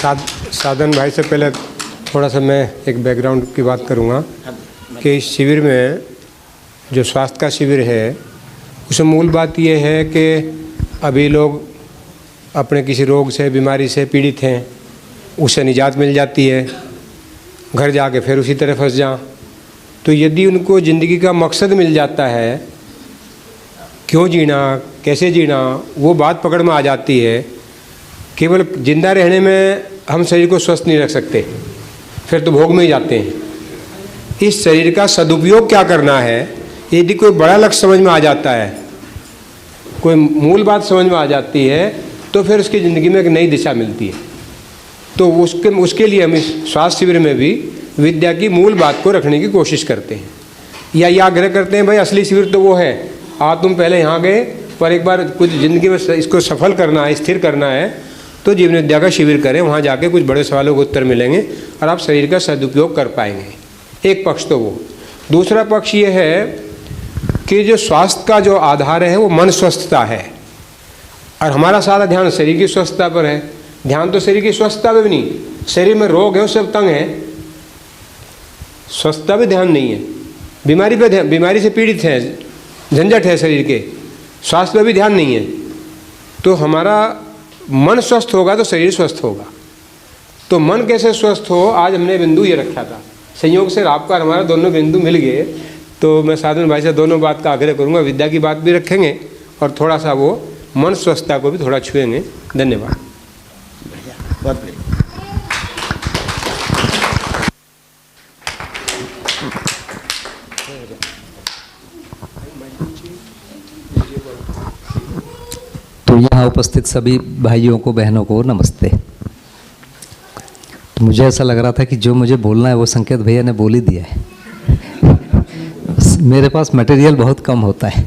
साधन भाई से पहले थोड़ा सा मैं एक बैकग्राउंड की बात करूँगा कि इस शिविर में जो स्वास्थ्य का शिविर है उसमें मूल बात यह है कि अभी लोग अपने किसी रोग से बीमारी से पीड़ित हैं, उससे निजात मिल जाती है, घर जाके फिर उसी तरह फंस जाएं। तो यदि उनको ज़िंदगी का मकसद मिल जाता है, क्यों जीना, कैसे जीना, वो बात पकड़ में आ जाती है। केवल जिंदा रहने में हम शरीर को स्वस्थ नहीं रख सकते, फिर तो भोग में ही जाते हैं। इस शरीर का सदुपयोग क्या करना है, यदि कोई बड़ा लक्ष्य समझ में आ जाता है, कोई मूल बात समझ में आ जाती है, तो फिर उसकी ज़िंदगी में एक नई दिशा मिलती है। तो उसके लिए हम इस स्वास्थ्य शिविर में भी विद्या की मूल बात को रखने की कोशिश करते हैं, या ये आग्रह करते हैं भाई असली शिविर तो वो है, तुम पहले यहाँ गए पर एक बार कुछ ज़िंदगी में इसको सफल करना है, स्थिर करना है, तो जीवन विद्या का शिविर करें, वहाँ जाके कुछ बड़े सवालों के उत्तर मिलेंगे और आप शरीर का सदुपयोग कर पाएंगे। एक पक्ष तो वो। दूसरा पक्ष ये है कि जो स्वास्थ्य का जो आधार है वो मन स्वस्थता है, और हमारा सारा ध्यान शरीर की स्वस्थता पर है। ध्यान तो शरीर की स्वस्थता पर भी नहीं, शरीर में रोग है उससे तंग है, स्वस्थता पे ध्यान नहीं है, बीमारी पे ध्यान, बीमारी से पीड़ित है, झंझट है शरीर के, स्वास्थ्य पे भी ध्यान नहीं है। तो हमारा मन स्वस्थ होगा तो शरीर स्वस्थ होगा। तो मन कैसे स्वस्थ हो, आज हमने बिंदु ये रखा था। संयोग से आपका और हमारा दोनों बिंदु मिल गए, तो मैं साधन भाई से दोनों बात का आग्रह करूँगा, विद्या की बात भी रखेंगे और थोड़ा सा वो मन स्वस्थता को भी थोड़ा छुएंगे। धन्यवाद। तो यहाँ उपस्थित सभी भाइयों को, बहनों को नमस्ते। तो मुझे ऐसा लग रहा था कि जो मुझे बोलना है वो संकेत भैया ने बोल ही दिया है। मेरे पास मटेरियल बहुत कम होता है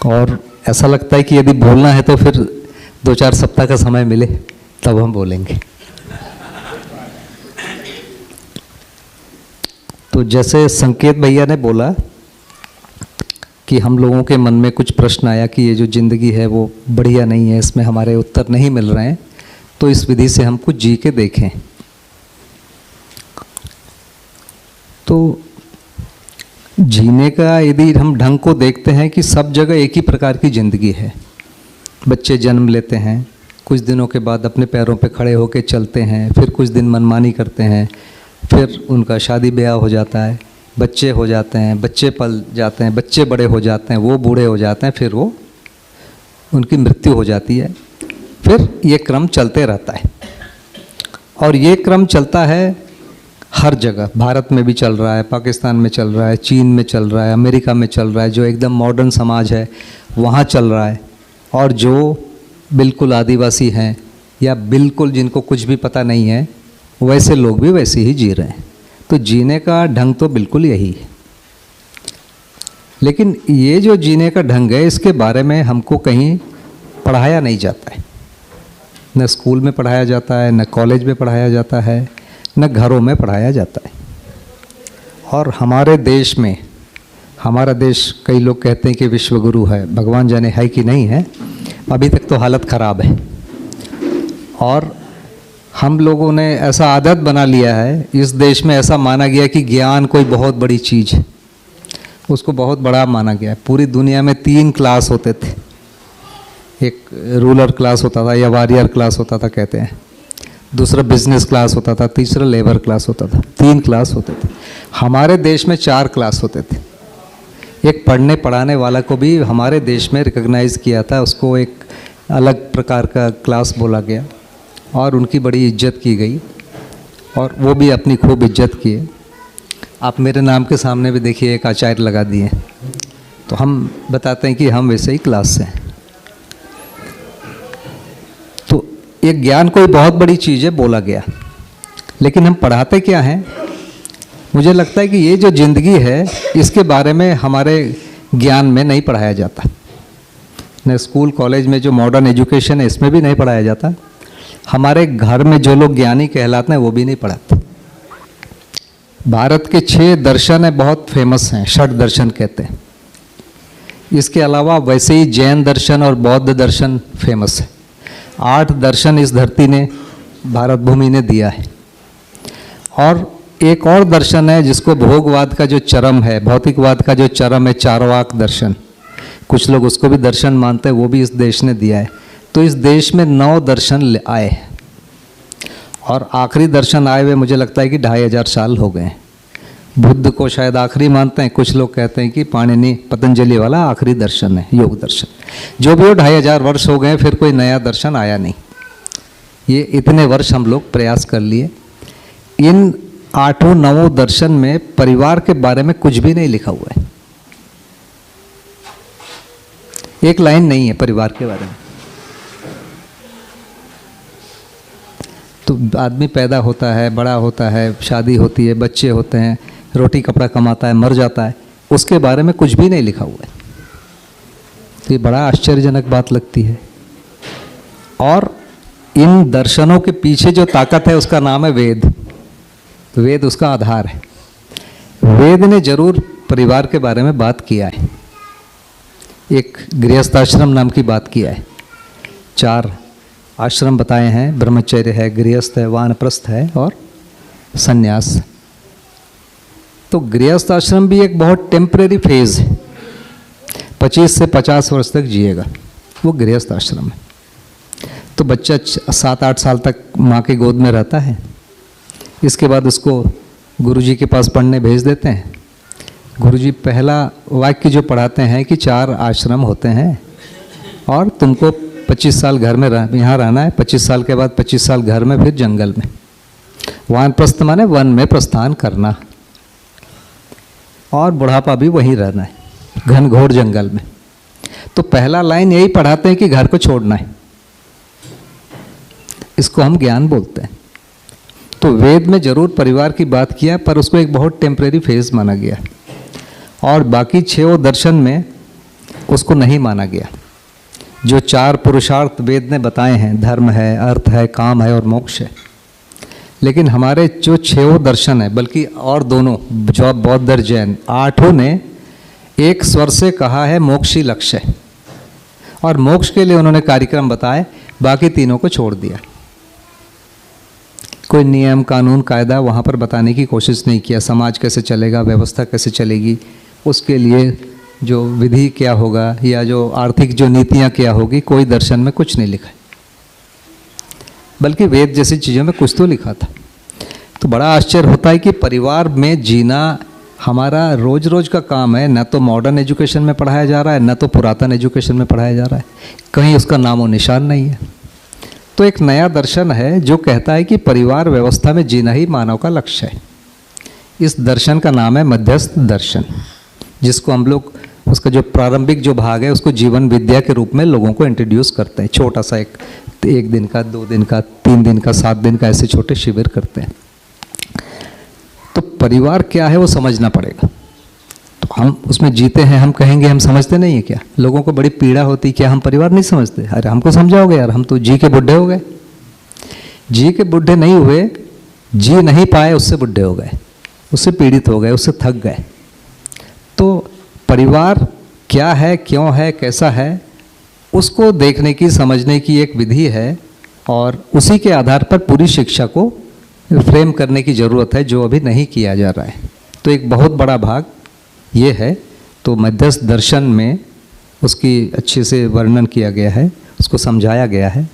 और ऐसा लगता है कि यदि बोलना है तो फिर 2-4 सप्ताह का समय मिले तब हम बोलेंगे। तो जैसे संकेत भैया ने बोला कि हम लोगों के मन में कुछ प्रश्न आया कि ये जो ज़िंदगी है वो बढ़िया नहीं है, इसमें हमारे उत्तर नहीं मिल रहे हैं, तो इस विधि से हम कुछ जी के देखें। तो जीने का यदि हम ढंग को देखते हैं कि सब जगह एक ही प्रकार की ज़िंदगी है। बच्चे जन्म लेते हैं, कुछ दिनों के बाद अपने पैरों पे खड़े होकर चलते हैं, फिर कुछ दिन मनमानी करते हैं, फिर उनका शादी ब्याह हो जाता है, बच्चे हो जाते हैं, बच्चे पल जाते हैं, बच्चे बड़े हो जाते हैं, वो बूढ़े हो जाते हैं, फिर वो उनकी मृत्यु हो जाती है। फिर ये क्रम चलते रहता है और ये क्रम चलता है हर जगह। भारत में भी चल रहा है, पाकिस्तान में चल रहा है, चीन में चल रहा है, अमेरिका में चल रहा है, जो एकदम मॉडर्न समाज है वहाँ चल रहा है, और जो बिल्कुल आदिवासी हैं या बिल्कुल जिनको कुछ भी पता नहीं है वैसे लोग भी वैसे ही जी रहे हैं। तो जीने का ढंग तो बिल्कुल यही है। लेकिन ये जो जीने का ढंग है इसके बारे में हमको कहीं पढ़ाया नहीं जाता है, न स्कूल में पढ़ाया जाता है, न कॉलेज में पढ़ाया जाता है, न घरों में पढ़ाया जाता है। और हमारे देश में, हमारा देश कई लोग कहते हैं कि विश्वगुरु है, भगवान जाने है कि नहीं है, अभी तक तो हालत ख़राब है। और हम लोगों ने ऐसा आदत बना लिया है, इस देश में ऐसा माना गया कि ज्ञान कोई बहुत बड़ी चीज़ है, उसको बहुत बड़ा माना गया है। पूरी दुनिया में 3 क्लास होते थे, एक रूलर क्लास होता था या वॉरियर क्लास होता था कहते हैं, दूसरा बिजनेस क्लास होता था, तीसरा लेबर क्लास होता था, 3 क्लास होते थे। हमारे देश में 4 क्लास होते थे। एक पढ़ने पढ़ाने वाला को भी हमारे देश में रिकॉग्नाइज़ किया था, उसको एक अलग प्रकार का क्लास बोला गया और उनकी बड़ी इज्जत की गई और वो भी अपनी खूब इज्जत किए। आप मेरे नाम के सामने भी देखिए एक आचार्य लगा दिए, तो हम बताते हैं कि हम वैसे ही क्लास से हैं। तो ये ज्ञान कोई बहुत बड़ी चीज़ है बोला गया, लेकिन हम पढ़ाते क्या हैं? मुझे लगता है कि ये जो ज़िंदगी है इसके बारे में हमारे ज्ञान में नहीं पढ़ाया जाता, न स्कूल कॉलेज में जो मॉडर्न एजुकेशन है इसमें भी नहीं पढ़ाया जाता। हमारे घर में जो लोग ज्ञानी कहलाते हैं वो भी नहीं पढ़ाते। भारत के 6 दर्शन है बहुत फेमस हैं, षट दर्शन कहते हैं। इसके अलावा वैसे ही जैन दर्शन और बौद्ध दर्शन फेमस है। 8 दर्शन इस धरती ने, भारत भूमि ने दिया है। और एक और दर्शन है जिसको भोगवाद का जो चरम है, भौतिकवाद का जो चरम है, चारवाक दर्शन, कुछ लोग उसको भी दर्शन मानते हैं, वो भी इस देश ने दिया है। तो इस देश में 9 दर्शन आए हैं और आखिरी दर्शन आए हुए मुझे लगता है कि 2500 साल हो गए हैं। बुद्ध को शायद आखिरी मानते हैं, कुछ लोग कहते हैं कि पाणिनि पतंजलि वाला आखिरी दर्शन है, योग दर्शन। जो भी हो, 2500 वर्ष हो गए, फिर कोई नया दर्शन आया नहीं। ये इतने वर्ष हम लोग प्रयास कर लिए। इन 8-9 दर्शन में परिवार के बारे में कुछ भी नहीं लिखा हुआ है, एक लाइन नहीं है परिवार के बारे में। तो आदमी पैदा होता है, बड़ा होता है, शादी होती है, बच्चे होते हैं, रोटी कपड़ा कमाता है, मर जाता है, उसके बारे में कुछ भी नहीं लिखा हुआ है। तो ये बड़ा आश्चर्यजनक बात लगती है। और इन दर्शनों के पीछे जो ताकत है उसका नाम है वेद। वेद उसका आधार है। वेद ने जरूर परिवार के बारे में बात किया है, एक गृहस्थाश्रम नाम की बात किया है। 4 आश्रम बताए हैं, ब्रह्मचर्य है, गृहस्थ है, वानप्रस्थ है और संन्यास। तो गृहस्थ आश्रम भी एक बहुत टेम्परेरी फेज है, 25 से 50 वर्ष तक जिएगा, वो गृहस्थ आश्रम है। तो बच्चा 7-8 साल तक माँ की गोद में रहता है, इसके बाद उसको गुरुजी के पास पढ़ने भेज देते हैं। गुरुजी पहला वाक्य जो पढ़ाते हैं कि 4 आश्रम होते हैं और तुमको 25 साल घर में यहाँ रहना है, 25 साल के बाद 25 साल घर में, फिर जंगल में। वानप्रस्थ माने वन में प्रस्थान करना, और बुढ़ापा भी वहीं रहना है, घनघोर जंगल में। तो पहला लाइन यही पढ़ाते हैं कि घर को छोड़ना है, इसको हम ज्ञान बोलते हैं। तो वेद में जरूर परिवार की बात किया, पर उसको एक बहुत टेम्परेरी फेज माना गया, और बाकी 6 दर्शन में उसको नहीं माना गया। जो 4 पुरुषार्थ वेद ने बताए हैं, धर्म है, अर्थ है, काम है और मोक्ष है, लेकिन हमारे जो 6 दर्शन है, बल्कि और दोनों जो बौद्ध और जैन, 8 ने एक स्वर से कहा है मोक्ष ही लक्ष्य है, और मोक्ष के लिए उन्होंने कार्यक्रम बताए, बाकी तीनों को छोड़ दिया। कोई नियम, कानून, कायदा वहाँ पर बताने की कोशिश नहीं किया। समाज कैसे चलेगा, व्यवस्था कैसे चलेगी, उसके लिए जो विधि क्या होगा या जो आर्थिक जो नीतियाँ क्या होगी, कोई दर्शन में कुछ नहीं लिखा है, बल्कि वेद जैसी चीज़ों में कुछ तो लिखा था। तो बड़ा आश्चर्य होता है कि परिवार में जीना हमारा रोज रोज का काम है। न तो मॉडर्न एजुकेशन में पढ़ाया जा रहा है, न तो पुरातन एजुकेशन में पढ़ाया जा रहा है, कहीं उसका नामो निशान नहीं है। तो एक नया दर्शन है जो कहता है कि परिवार व्यवस्था में जीना ही मानव का लक्ष्य है। इस दर्शन का नाम है मध्यस्थ दर्शन, जिसको हम लोग उसका जो प्रारंभिक जो भाग है उसको जीवन विद्या के रूप में लोगों को इंट्रोड्यूस करते हैं। छोटा सा एक दिन का, 2 दिन का, 3 दिन का, 7 दिन का, ऐसे छोटे शिविर करते हैं। तो परिवार क्या है वो समझना पड़ेगा। तो हम उसमें जीते हैं, हम कहेंगे हम समझते नहीं है क्या? लोगों को बड़ी पीड़ा होती, क्या हम परिवार नहीं समझते? अरे हमको समझाओगे यार, हम तो जी के बुढ़े हो गए। जी के बुढ़े नहीं हुए, जी नहीं पाए उससे बुढ़े हो गए, उससे पीड़ित हो गए, उससे थक गए। तो परिवार क्या है, क्यों है, कैसा है, उसको देखने की, समझने की एक विधि है, और उसी के आधार पर पूरी शिक्षा को फ्रेम करने की ज़रूरत है, जो अभी नहीं किया जा रहा है। तो एक बहुत बड़ा भाग ये है। तो मध्यस्थ दर्शन में उसकी अच्छे से वर्णन किया गया है, उसको समझाया गया है।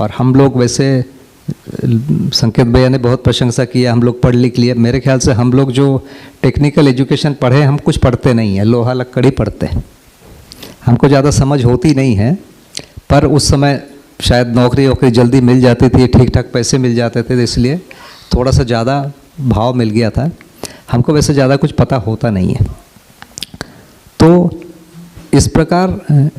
और हम लोग वैसे, संकेत भैया ने बहुत प्रशंसा की है, हम लोग पढ़ लिख लिए। मेरे ख्याल से हम लोग जो टेक्निकल एजुकेशन पढ़े, हम कुछ पढ़ते नहीं हैं, लोहा लक्कड़ी पढ़ते हैं, हमको ज़्यादा समझ होती नहीं है। पर उस समय शायद नौकरी जल्दी मिल जाती थी, ठीक ठाक पैसे मिल जाते थे, तो इसलिए थोड़ा सा ज़्यादा भाव मिल गया था। हमको वैसे ज़्यादा कुछ पता होता नहीं है। तो इस प्रकार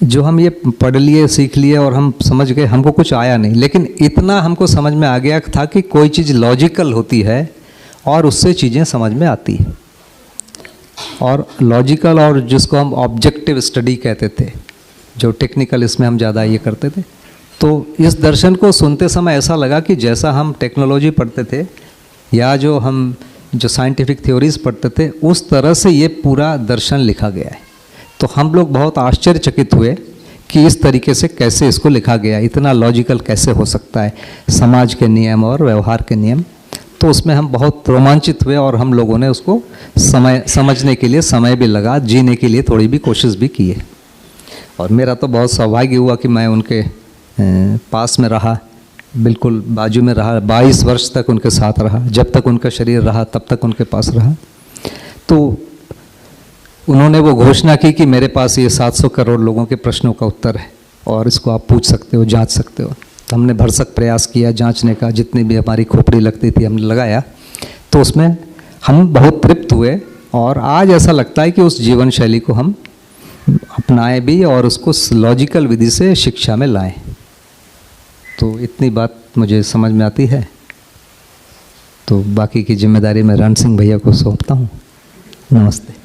जो हम ये पढ़ लिए, सीख लिए और हम समझ गए, हमको कुछ आया नहीं, लेकिन इतना हमको समझ में आ गया था कि कोई चीज़ लॉजिकल होती है और उससे चीज़ें समझ में आती हैं। और लॉजिकल, और जिसको हम ऑब्जेक्टिव स्टडी कहते थे, जो टेक्निकल इसमें हम ज़्यादा ये करते थे। तो इस दर्शन को सुनते समय ऐसा लगा कि जैसा हम टेक्नोलॉजी पढ़ते थे या जो साइंटिफिक थ्योरीज पढ़ते थे, उस तरह से ये पूरा दर्शन लिखा गया है। तो हम लोग बहुत आश्चर्यचकित हुए कि इस तरीके से कैसे इसको लिखा गया, इतना लॉजिकल कैसे हो सकता है, समाज के नियम और व्यवहार के नियम। तो उसमें हम बहुत रोमांचित हुए और हम लोगों ने उसको समझने के लिए समय भी लगा, जीने के लिए थोड़ी भी कोशिश भी की है। और मेरा तो बहुत सौभाग्य हुआ कि मैं उनके पास में रहा, बिल्कुल बाजू में रहा, 22 वर्ष तक उनके साथ रहा, जब तक उनका शरीर रहा तब तक उनके पास रहा। तो उन्होंने वो घोषणा की कि मेरे पास ये 700 करोड़ लोगों के प्रश्नों का उत्तर है और इसको आप पूछ सकते हो, जांच सकते हो। तो हमने भरसक प्रयास किया जांचने का, जितनी भी हमारी खोपड़ी लगती थी हमने लगाया। तो उसमें हम बहुत तृप्त हुए और आज ऐसा लगता है कि उस जीवन शैली को हम अपनाएं भी और उसको लॉजिकल विधि से शिक्षा में लाएं। तो इतनी बात मुझे समझ में आती है। तो बाकी की जिम्मेदारी मैं रण सिंह भैया को सौंपता हूँ। नमस्ते।